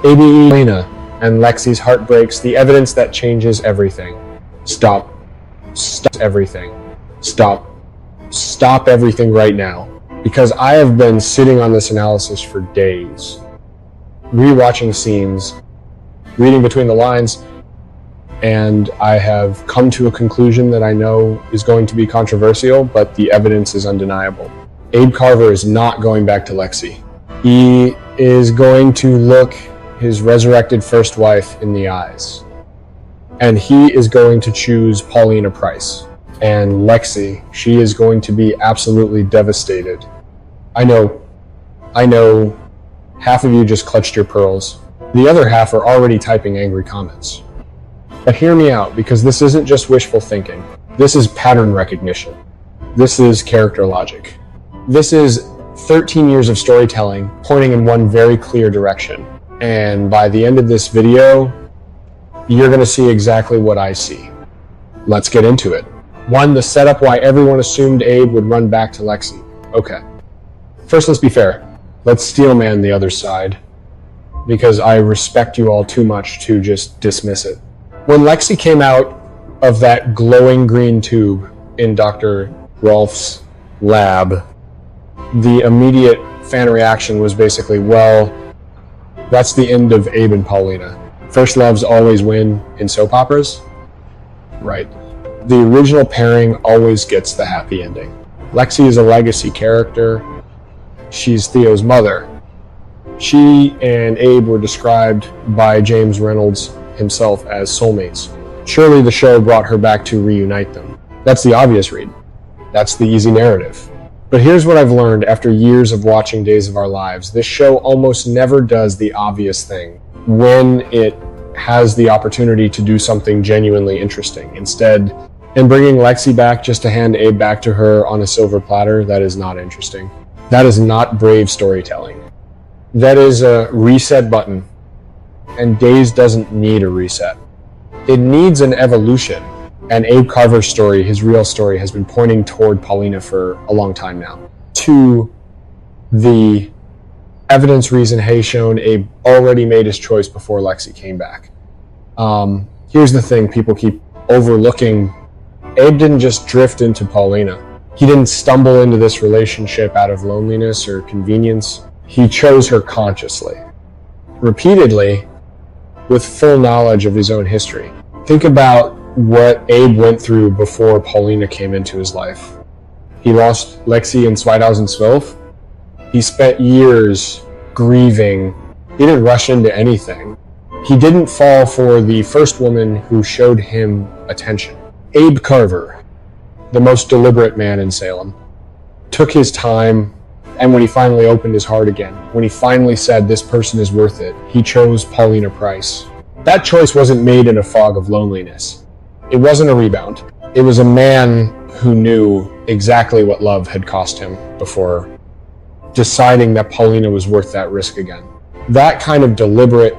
Abe, Paulina, and Lexie's heartbreaks, the evidence that changes everything. Stop. Stop everything. Stop. Stop everything right now. Because I have been sitting on this analysis for days, rewatching scenes, reading between the lines, and I have come to a conclusion that I know is going to be controversial, but the evidence is undeniable. Abe Carver is not going back to Lexie. He is going to look his resurrected first wife in the eyes. And he is going to choose Paulina Price. And Lexie, she is going to be absolutely devastated. I know, half of you just clutched your pearls. The other half are already typing angry comments. But hear me out, because this isn't just wishful thinking. This is pattern recognition. This is character logic. This is 13 years of storytelling pointing in one very clear direction. And by the end of this video, you're going to see exactly what I see. Let's get into it. 1, the setup why everyone assumed Abe would run back to Lexie. Okay. First, let's be fair. Let's steelman the other side, because I respect you all too much to just dismiss it. When Lexie came out of that glowing green tube in Dr. Rolf's lab, the immediate fan reaction was basically, well, that's the end of Abe and Paulina. First loves always win in soap operas? Right. The original pairing always gets the happy ending. Lexie is a legacy character. She's Theo's mother. She and Abe were described by James Reynolds himself as soulmates. Surely the show brought her back to reunite them. That's the obvious read. That's the easy narrative. But here's what I've learned after years of watching Days of Our Lives. This show almost never does the obvious thing when it has the opportunity to do something genuinely interesting. Instead, in bringing Lexie back just to hand Abe back to her on a silver platter, that is not interesting. That is not brave storytelling. That is a reset button, and Days doesn't need a reset. It needs an evolution. And Abe Carver's story, his real story, has been pointing toward Paulina for a long time now. To the evidence reason, hey, shown Abe already made his choice before Lexie came back. Here's the thing people keep overlooking. Abe didn't just drift into Paulina. He didn't stumble into this relationship out of loneliness or convenience. He chose her consciously, repeatedly, with full knowledge of his own history. Think about what Abe went through before Paulina came into his life. He lost Lexie in 2012. He spent years grieving. He didn't rush into anything. He didn't fall for the first woman who showed him attention. Abe Carver, the most deliberate man in Salem, took his time, and when he finally opened his heart again, when he finally said this person is worth it, he chose Paulina Price. That choice wasn't made in a fog of loneliness. It wasn't a rebound. It was a man who knew exactly what love had cost him before deciding that Paulina was worth that risk again. That kind of deliberate,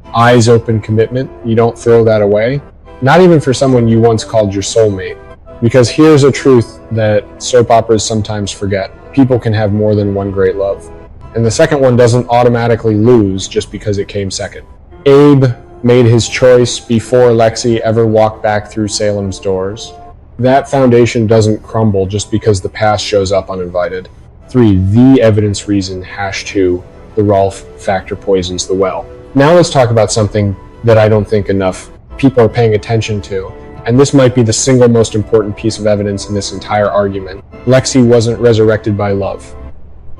eyes-open commitment, you don't throw that away. Not even for someone you once called your soulmate. Because here's a truth that soap operas sometimes forget. People can have more than one great love. And the second one doesn't automatically lose just because it came second. Abe made his choice before Lexie ever walked back through Salem's doors. That foundation doesn't crumble just because the past shows up uninvited. 3. The evidence reason, #2, the Rolf factor poisons the well. Now let's talk about something that I don't think enough people are paying attention to, and this might be the single most important piece of evidence in this entire argument. Lexie wasn't resurrected by love.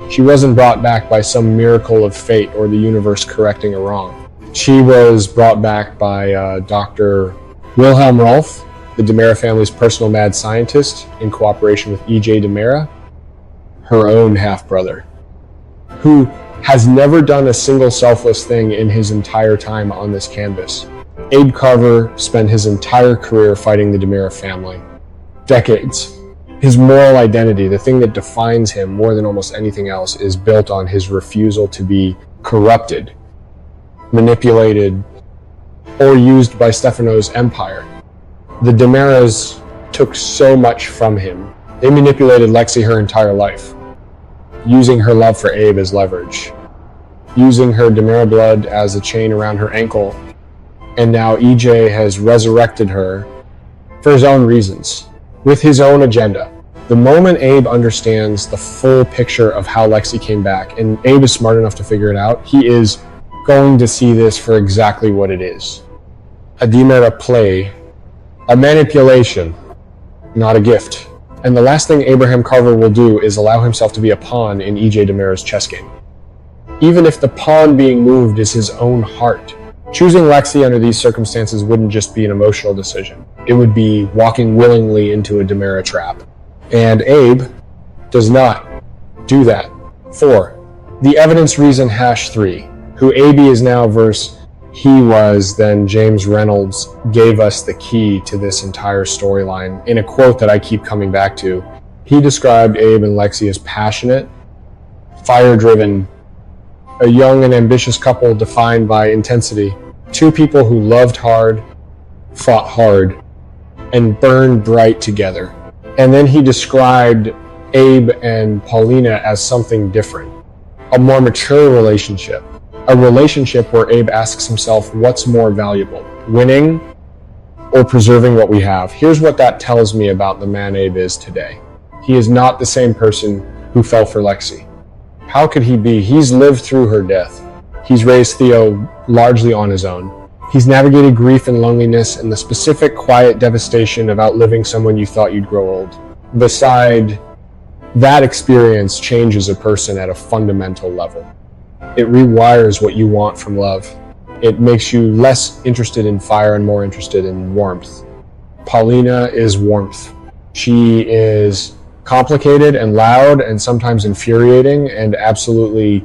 She wasn't brought back by some miracle of fate or the universe correcting a wrong. She was brought back by Dr. Wilhelm Rolf, the DiMera family's personal mad scientist, in cooperation with E.J. DiMera, her own half-brother, who has never done a single selfless thing in his entire time on this canvas. Abe Carver spent his entire career fighting the DiMera family. Decades. His moral identity, the thing that defines him more than almost anything else, is built on his refusal to be corrupted, manipulated, or used by Stefano's empire. The DiMeras took so much from him. They manipulated Lexie her entire life, using her love for Abe as leverage. using her DiMera blood as a chain around her ankle, and now EJ has resurrected her for his own reasons, with his own agenda. The moment Abe understands the full picture of how Lexie came back, and Abe is smart enough to figure it out, he is going to see this for exactly what it is. A DiMera play, a manipulation, not a gift. And the last thing Abraham Carver will do is allow himself to be a pawn in EJ DiMera's chess game. Even if the pawn being moved is his own heart. Choosing Lexie under these circumstances wouldn't just be an emotional decision. It would be walking willingly into a DiMera trap. And Abe does not do that. 4. The evidence reason #3. Who Abe is now versus he was then James Reynolds gave us the key to this entire storyline. In a quote that I keep coming back to, he described Abe and Lexie as passionate, fire-driven, a young and ambitious couple defined by intensity. 2 people who loved hard, fought hard, and burned bright together. And then he described Abe and Paulina as something different, a more mature relationship, a relationship where Abe asks himself, what's more valuable, winning or preserving what we have? Here's what that tells me about the man Abe is today. He is not the same person who fell for Lexie. How could he be? He's lived through her death. He's raised Theo largely on his own. He's navigated grief and loneliness and the specific quiet devastation of outliving someone you thought you'd grow old. Beside that experience changes a person at a fundamental level. It rewires what you want from love. It makes you less interested in fire and more interested in warmth. Paulina is warmth. She is complicated and loud and sometimes infuriating and absolutely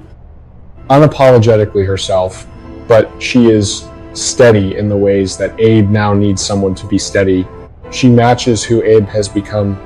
unapologetically herself, but she is steady in the ways that Abe now needs someone to be steady. She matches who Abe has become,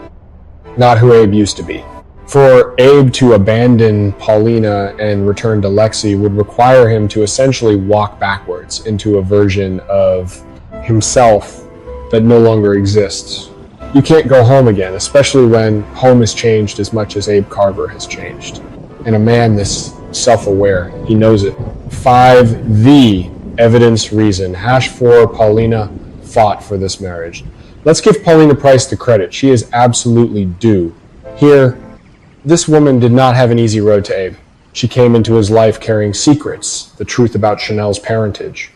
not who Abe used to be. For Abe to abandon Paulina and return to Lexie would require him to essentially walk backwards into a version of himself that no longer exists. You can't go home again, especially when home has changed as much as Abe Carver has changed. And a man this self-aware, he knows it. 5, the evidence reason. #4, Paulina fought for this marriage. Let's give Paulina Price the credit. She is absolutely due. Here, this woman did not have an easy road to Abe. She came into his life carrying secrets, the truth about Chanel's parentage,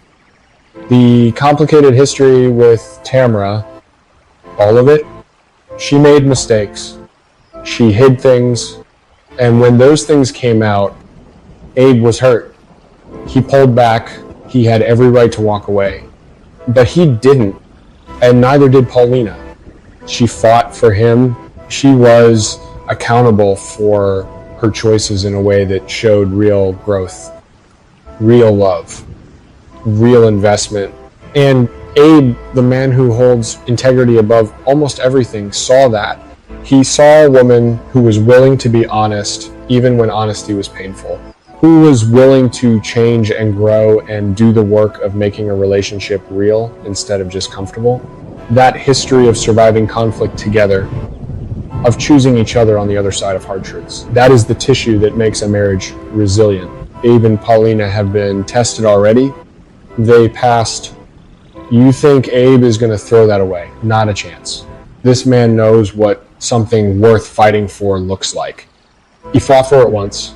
the complicated history with Tamara, all of it. She made mistakes. She hid things. And when those things came out, Abe was hurt. He pulled back. He had every right to walk away. But he didn't. And neither did Paulina. She fought for him. She was accountable for her choices in a way that showed real growth, real love, real investment. And Abe, the man who holds integrity above almost everything, saw that. He saw a woman who was willing to be honest, even when honesty was painful, who was willing to change and grow and do the work of making a relationship real instead of just comfortable. That history of surviving conflict together, of choosing each other on the other side of hard truths. That is the tissue that makes a marriage resilient. Abe and Paulina have been tested already. They passed. You think Abe is going to throw that away? Not a chance. This man knows what something worth fighting for looks like. He fought for it once.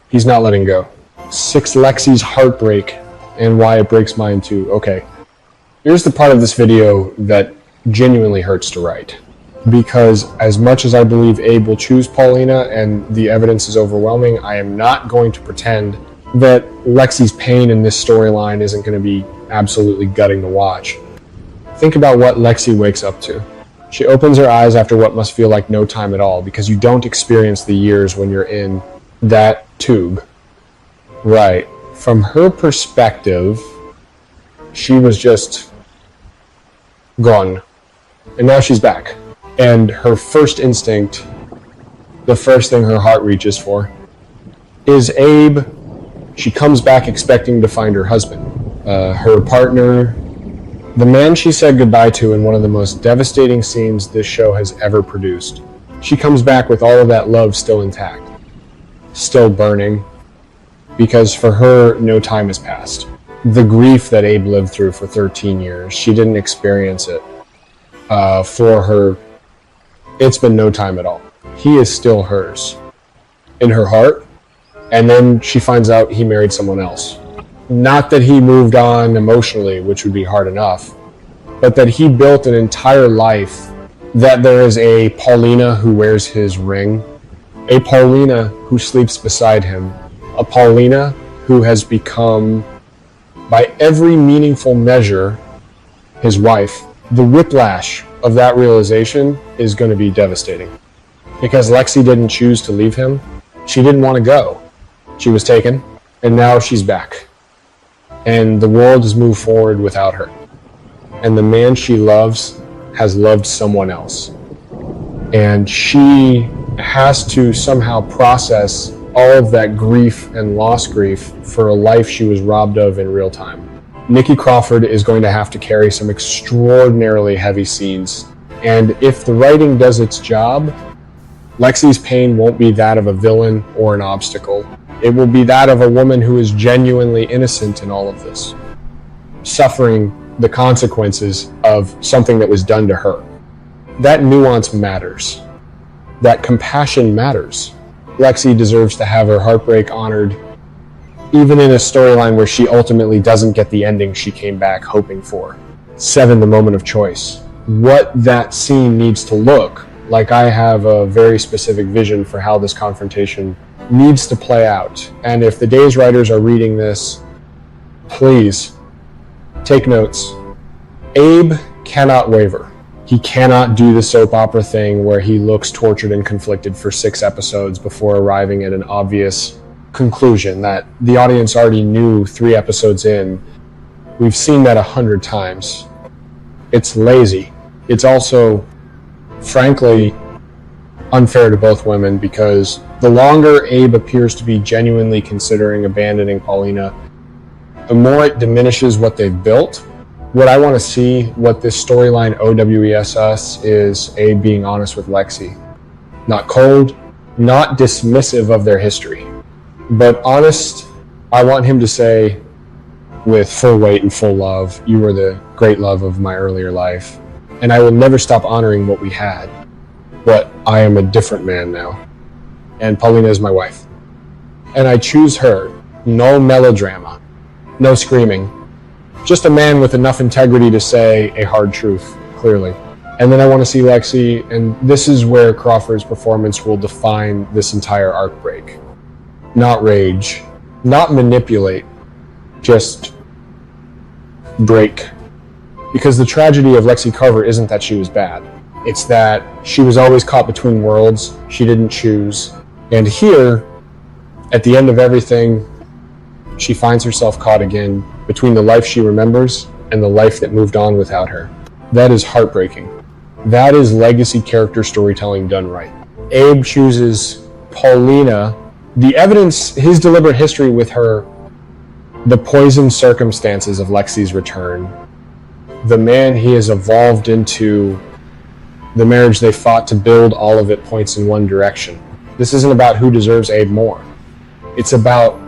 He's not letting go. 6, Lexie's Heartbreak and why it breaks mine too. Okay, here's the part of this video that genuinely hurts to write. Because as much as I believe Abe will choose Paulina and the evidence is overwhelming, I am not going to pretend that Lexie's pain in this storyline isn't going to be absolutely gutting to watch. Think about what Lexie wakes up to. She opens her eyes after what must feel like no time at all, because you don't experience the years when you're in that tube. Right. From her perspective, she was just gone. And now she's back. And her first instinct, the first thing her heart reaches for, is Abe. She comes back expecting to find her husband, her partner, the man she said goodbye to in one of the most devastating scenes this show has ever produced. She comes back with all of that love still intact, still burning, because for her, no time has passed. The grief that Abe lived through for 13 years, she didn't experience it. For her, it's been no time at all. He is still hers, in her heart, and then she finds out he married someone else. Not that he moved on emotionally, which would be hard enough, but that he built an entire life, that there is a Paulina who wears his ring, a Paulina who sleeps beside him, a Paulina who has become, by every meaningful measure, his wife. The whiplash of that realization is going to be devastating. Because Lexie didn't choose to leave him. She didn't want to go. She was taken, and now she's back. And the world has moved forward without her. And the man she loves has loved someone else. And she has to somehow process all of that grief and lost grief for a life she was robbed of in real time. Nikki Crawford is going to have to carry some extraordinarily heavy scenes. And if the writing does its job, Lexie's pain won't be that of a villain or an obstacle. It will be that of a woman who is genuinely innocent in all of this, suffering the consequences of something that was done to her. That nuance matters. That compassion matters. Lexie deserves to have her heartbreak honored, even in a storyline where she ultimately doesn't get the ending she came back hoping for. 7, the moment of choice. What that scene needs to look like, I have a very specific vision for how this confrontation needs to play out. And if the Days writers are reading this, please take notes. Abe cannot waver. He cannot do the soap opera thing where he looks tortured and conflicted for 6 episodes before arriving at an obvious conclusion that the audience already knew 3 episodes in. We've seen that 100 times. It's lazy. It's also, frankly, unfair to both women, because the longer Abe appears to be genuinely considering abandoning Paulina, the more it diminishes what they've built. What I want to see, what this storyline OWES us, is Abe being honest with Lexie. Not cold, not dismissive of their history, but honest. I want him to say, with full weight and full love, "You were the great love of my earlier life, and I will never stop honoring what we had. But I am a different man now, and Paulina is my wife. And I choose her. No melodrama, no screaming. Just a man with enough integrity to say a hard truth, clearly." And then I want to see Lexie, and this is where Crawford's performance will define this entire arc break. Not rage, not manipulate, just break. Because the tragedy of Lexie Carver isn't that she was bad. It's that she was always caught between worlds. She didn't choose. And here, at the end of everything, she finds herself caught again between the life she remembers and the life that moved on without her. That is heartbreaking. That is legacy character storytelling done right. Abe chooses Paulina. The evidence, his deliberate history with her, the poisoned circumstances of Lexie's return, the man he has evolved into, the marriage they fought to build, all of it points in one direction. This isn't about who deserves Abe more. It's about